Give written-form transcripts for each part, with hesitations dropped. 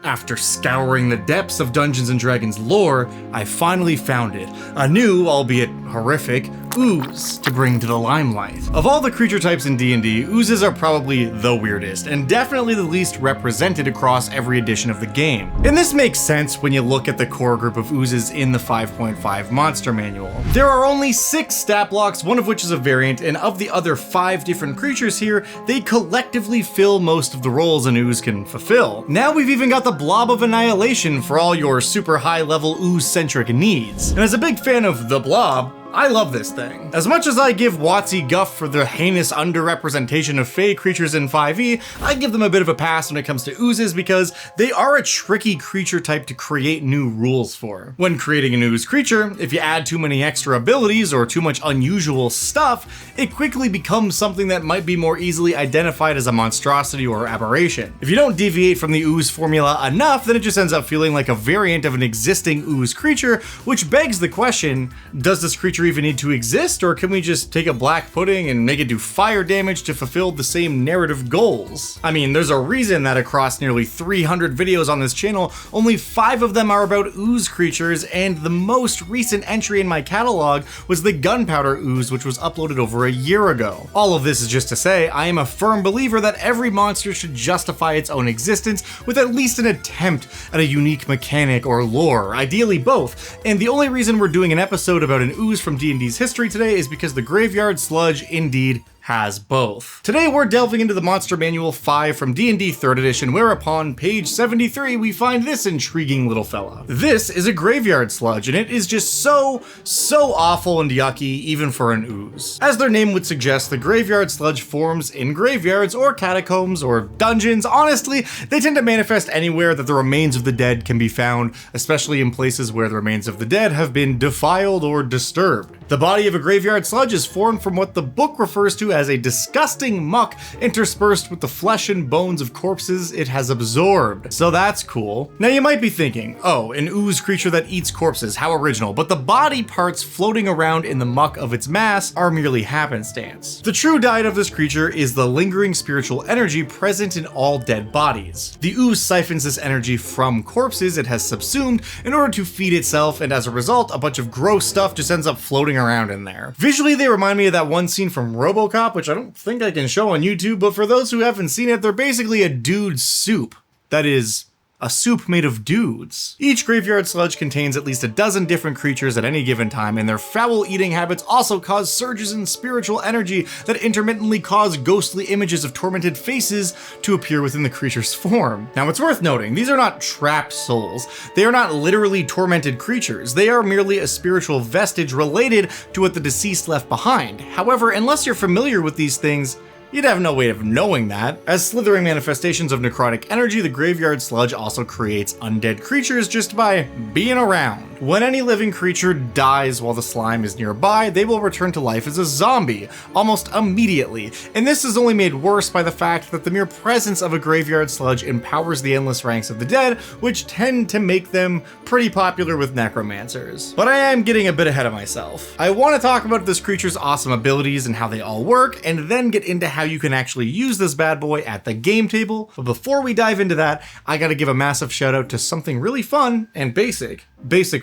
After scouring the depths of Dungeons & Dragons lore, I finally found it. A new, albeit horrific, ooze to bring to the limelight. Of all the creature types in D&D, oozes are probably the weirdest, and definitely the least represented across every edition of the game. And this makes sense when you look at the core group of oozes in the 5.5 Monster Manual. There are only 6 stat blocks, one of which is a variant, and of the other 5 different creatures here, they collectively fill most of the roles an ooze can fulfill. Now we've even got the Blob of Annihilation for all your super high level ooze-centric needs. And as a big fan of the Blob, I love this thing. As much as I give Watsy guff for the heinous underrepresentation of Fey creatures in 5e, I give them a bit of a pass when it comes to oozes because they are a tricky creature type to create new rules for. When creating an ooze creature, if you add too many extra abilities or too much unusual stuff, it quickly becomes something that might be more easily identified as a monstrosity or aberration. If you don't deviate from the ooze formula enough, then it just ends up feeling like a variant of an existing ooze creature, which begs the question, does this creature even need to exist, or can we just take a black pudding and make it do fire damage to fulfill the same narrative goals? I mean, there's a reason that across nearly 300 videos on this channel, only 5 of them are about ooze creatures, and the most recent entry in my catalog was the Gunpowder Ooze, which was uploaded over a year ago. All of this is just to say, I am a firm believer that every monster should justify its own existence with at least an attempt at a unique mechanic or lore, ideally both, and the only reason we're doing an episode about an ooze from D&D's history today is because the Graveyard Sludge indeed has both. Today we're delving into the Monster Manual 5 from D&D 3rd edition, where upon page 73 we find this intriguing little fella. This is a Graveyard Sludge, and it is just so awful and yucky even for an ooze. As their name would suggest, the Graveyard Sludge forms in graveyards or catacombs or dungeons. Honestly, they tend to manifest anywhere that the remains of the dead can be found, especially in places where the remains of the dead have been defiled or disturbed. The body of a Graveyard Sludge is formed from what the book refers to as a disgusting muck interspersed with the flesh and bones of corpses it has absorbed. So that's cool. Now you might be thinking, oh, an ooze creature that eats corpses, how original, but the body parts floating around in the muck of its mass are merely happenstance. The true diet of this creature is the lingering spiritual energy present in all dead bodies. The ooze siphons this energy from corpses it has subsumed in order to feed itself, and as a result, a bunch of gross stuff just ends up floating around in there. Visually, they remind me of that one scene from RoboCop, which I don't think I can show on YouTube, but for those who haven't seen it, they're basically a dude soup. That is, a soup made of dudes. Each Graveyard Sludge contains at least a dozen different creatures at any given time, and their foul eating habits also cause surges in spiritual energy that intermittently cause ghostly images of tormented faces to appear within the creature's form. Now it's worth noting, these are not trapped souls. They are not literally tormented creatures. They are merely a spiritual vestige related to what the deceased left behind. However, unless you're familiar with these things, you'd have no way of knowing that. As slithering manifestations of necrotic energy, the Graveyard Sludge also creates undead creatures just by being around. When any living creature dies while the slime is nearby, they will return to life as a zombie, almost immediately. And this is only made worse by the fact that the mere presence of a Graveyard Sludge empowers the endless ranks of the dead, which tend to make them pretty popular with necromancers. But I am getting a bit ahead of myself. I want to talk about this creature's awesome abilities and how they all work, and then get into how you can actually use this bad boy at the game table. But before we dive into that, I gotta give a massive shout out to something really fun and basic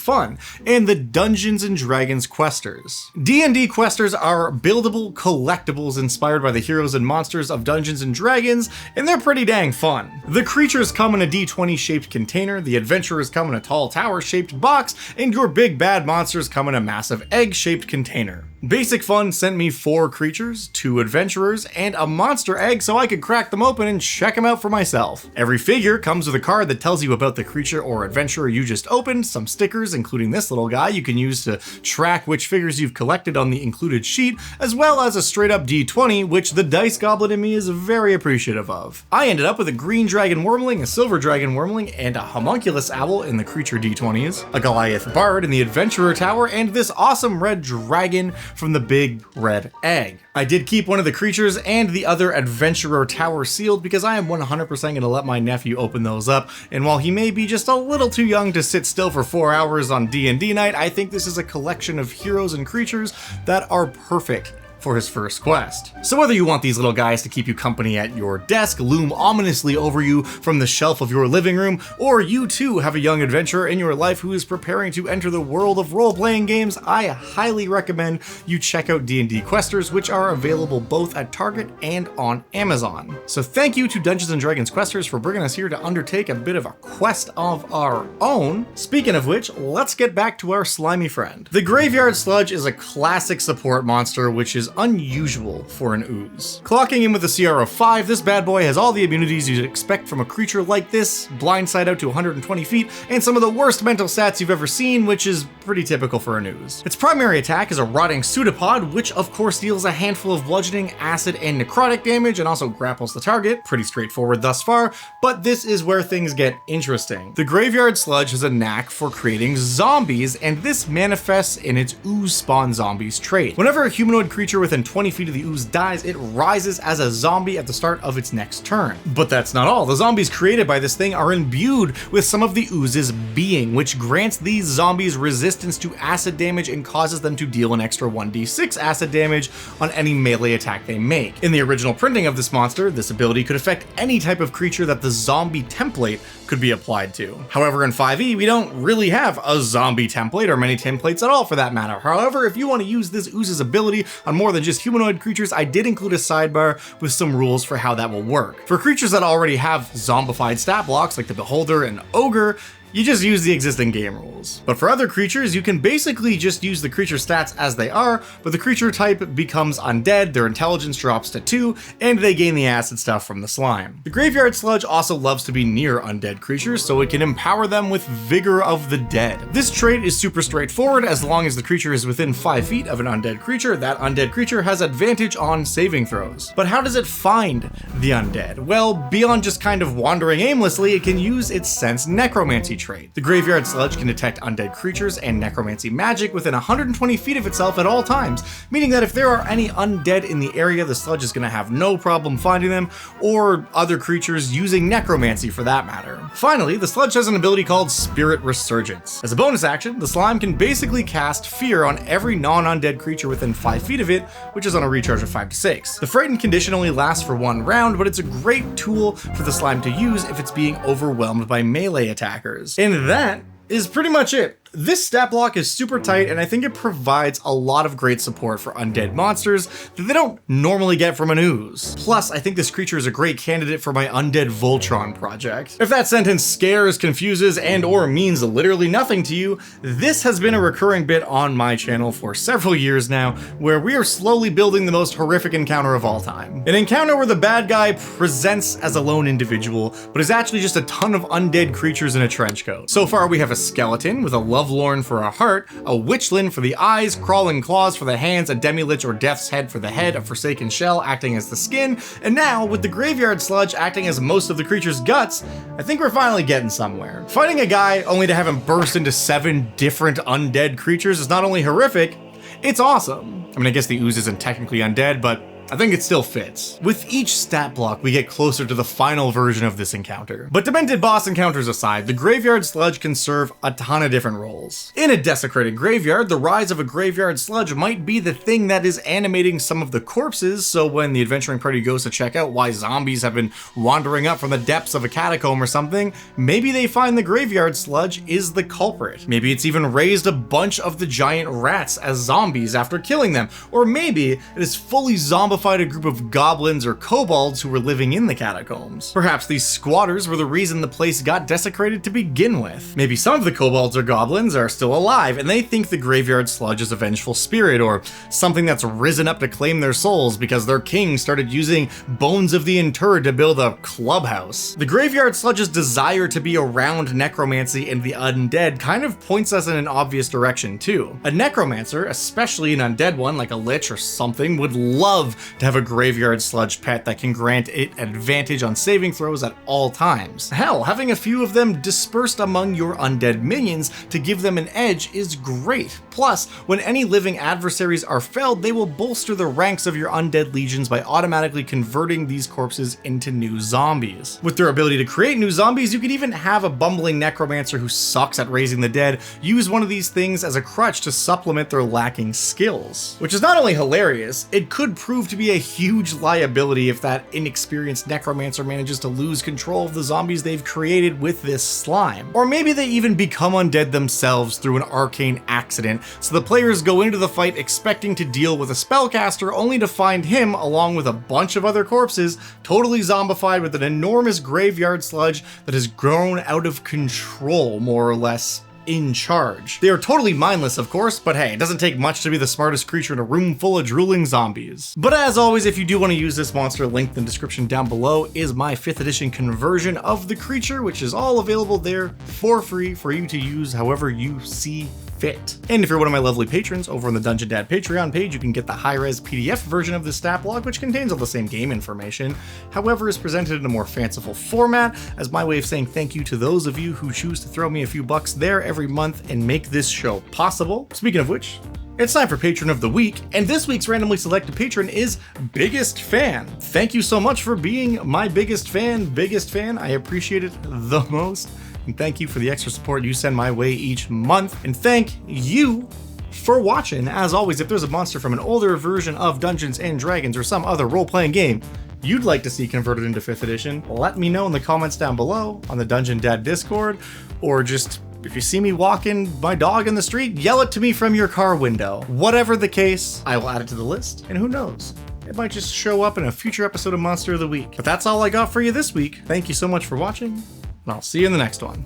fun, and the Dungeons & Dragons questers. D&D questers are buildable collectibles inspired by the heroes and monsters of Dungeons & Dragons, and they're pretty dang fun. The creatures come in a D20 shaped container, the adventurers come in a tall tower shaped box, and your big bad monsters come in a massive egg shaped container. Basic Fun sent me 4 creatures, 2 adventurers, and a monster egg so I could crack them open and check them out for myself. Every figure comes with a card that tells you about the creature or adventurer you just opened, some stickers including this little guy you can use to track which figures you've collected on the included sheet, as well as a straight up D20, which the dice goblin in me is very appreciative of. I ended up with a green dragon wormling, a silver dragon wormling, and a homunculus owl in the creature D20s, a Goliath bard in the adventurer tower, and this awesome red dragon from the big red egg. I did keep one of the creatures and the other adventurer tower sealed because I am 100% going to let my nephew open those up, and while he may be just a little too young to sit still for 4 hours on D&D night, I think this is a collection of heroes and creatures that are perfect for his first quest. So whether you want these little guys to keep you company at your desk, loom ominously over you from the shelf of your living room, or you too have a young adventurer in your life who is preparing to enter the world of role-playing games, I highly recommend you check out D&D Questers, which are available both at Target and on Amazon. So thank you to Dungeons & Dragons Questers for bringing us here to undertake a bit of a quest of our own. Speaking of which, let's get back to our slimy friend. The Graveyard Sludge is a classic support monster, which is unusual for an ooze. Clocking in with a CR of 5, this bad boy has all the immunities you'd expect from a creature like this, blindside out to 120 feet, and some of the worst mental stats you've ever seen, which is pretty typical for an ooze. Its primary attack is a rotting pseudopod, which of course deals a handful of bludgeoning, acid, and necrotic damage, and also grapples the target. Pretty straightforward thus far, but this is where things get interesting. The Graveyard Sludge has a knack for creating zombies, and this manifests in its ooze spawn zombies trait. Whenever a humanoid creature within 20 feet of the ooze dies, it rises as a zombie at the start of its next turn. But that's not all. The zombies created by this thing are imbued with some of the ooze's being, which grants these zombies resistance to acid damage and causes them to deal an extra 1d6 acid damage on any melee attack they make. In the original printing of this monster, this ability could affect any type of creature that the zombie template could be applied to. However, in 5e, we don't really have a zombie template, or many templates at all for that matter. However, if you want to use this ooze's ability on more than just humanoid creatures, I did include a sidebar with some rules for how that will work. For creatures that already have zombified stat blocks like the Beholder and Ogre, you just use the existing game rules. But for other creatures, you can basically just use the creature stats as they are, but the creature type becomes undead, their intelligence drops to 2, and they gain the acid stuff from the slime. The Graveyard Sludge also loves to be near undead creatures, so it can empower them with Vigor of the Dead. This trait is super straightforward. As long as the creature is within 5 feet of an undead creature, that undead creature has advantage on saving throws. But how does it find the undead? Well, beyond just kind of wandering aimlessly, it can use its sense necromancy trait. The Graveyard Sludge can detect undead creatures and necromancy magic within 120 feet of itself at all times, meaning that if there are any undead in the area, the sludge is going to have no problem finding them, or other creatures using necromancy for that matter. Finally, the sludge has an ability called Spirit Resurgence. As a bonus action, the slime can basically cast Fear on every non-undead creature within 5 feet of it, which is on a recharge of 5 to 6. The Frightened condition only lasts for 1 round, but it's a great tool for the slime to use if it's being overwhelmed by melee attackers. And that is pretty much it. This stat block is super tight, and I think it provides a lot of great support for undead monsters that they don't normally get from an ooze. Plus, I think this creature is a great candidate for my Undead Voltron project. If that sentence scares, confuses, and or means literally nothing to you, this has been a recurring bit on my channel for several years now, where we are slowly building the most horrific encounter of all time. An encounter where the bad guy presents as a lone individual, but is actually just a ton of undead creatures in a trench coat. So far, we have a skeleton with a Lovelorn for a heart, a Witchland for the eyes, Crawling Claws for the hands, a Demi-Lich or Death's Head for the head, a Forsaken Shell acting as the skin, and now, with the Graveyard Sludge acting as most of the creature's guts, I think we're finally getting somewhere. Fighting a guy only to have him burst into 7 different undead creatures is not only horrific, it's awesome. I mean, I guess the ooze isn't technically undead, but I think it still fits. With each stat block, we get closer to the final version of this encounter. But demented boss encounters aside, the Graveyard Sludge can serve a ton of different roles. In a desecrated graveyard, the rise of a Graveyard Sludge might be the thing that is animating some of the corpses, so when the adventuring party goes to check out why zombies have been wandering up from the depths of a catacomb or something, maybe they find the Graveyard Sludge is the culprit. Maybe it's even raised a bunch of the giant rats as zombies after killing them, or maybe it is fully zombified a group of goblins or kobolds who were living in the catacombs. Perhaps these squatters were the reason the place got desecrated to begin with. Maybe some of the kobolds or goblins are still alive and they think the Graveyard Sludge is a vengeful spirit or something that's risen up to claim their souls because their king started using bones of the interred to build a clubhouse. The Graveyard Sludge's desire to be around necromancy and the undead kind of points us in an obvious direction too. A necromancer, especially an undead one like a lich or something, would love to have a Graveyard Sludge pet that can grant it advantage on saving throws at all times. Hell, having a few of them dispersed among your undead minions to give them an edge is great. Plus, when any living adversaries are felled, they will bolster the ranks of your undead legions by automatically converting these corpses into new zombies. With their ability to create new zombies, you could even have a bumbling necromancer who sucks at raising the dead use one of these things as a crutch to supplement their lacking skills. Which is not only hilarious, it could prove to be a huge liability if that inexperienced necromancer manages to lose control of the zombies they've created with this slime. Or maybe they even become undead themselves through an arcane accident, so the players go into the fight expecting to deal with a spellcaster only to find him, along with a bunch of other corpses, totally zombified with an enormous graveyard sludge that has grown out of control, more or less in charge. They are totally mindless, of course, but hey, it doesn't take much to be the smartest creature in a room full of drooling zombies. But as always, if you do want to use this monster, linked in the description down below is my 5th edition conversion of the creature, which is all available there for free for you to use however you see fit. And if you're one of my lovely patrons over on the Dungeon Dad Patreon page, you can get the high-res PDF version of the stat blog, which contains all the same game information, however is presented in a more fanciful format, as my way of saying thank you to those of you who choose to throw me a few bucks there every month and make this show possible. Speaking of which, it's time for Patron of the Week, and this week's randomly selected patron is Biggest Fan. Thank you so much for being my biggest fan. I appreciate it the most. And thank you for the extra support you send my way each month. And thank you for watching. As always, if there's a monster from an older version of Dungeons & Dragons or some other role-playing game you'd like to see converted into 5th edition, let me know in the comments down below on the Dungeon Dad Discord, or just if you see me walking my dog in the street, yell it to me from your car window. Whatever the case, I will add it to the list, and who knows, it might just show up in a future episode of Monster of the Week. But that's all I got for you this week. Thank you so much for watching, and I'll see you in the next one.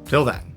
Till then.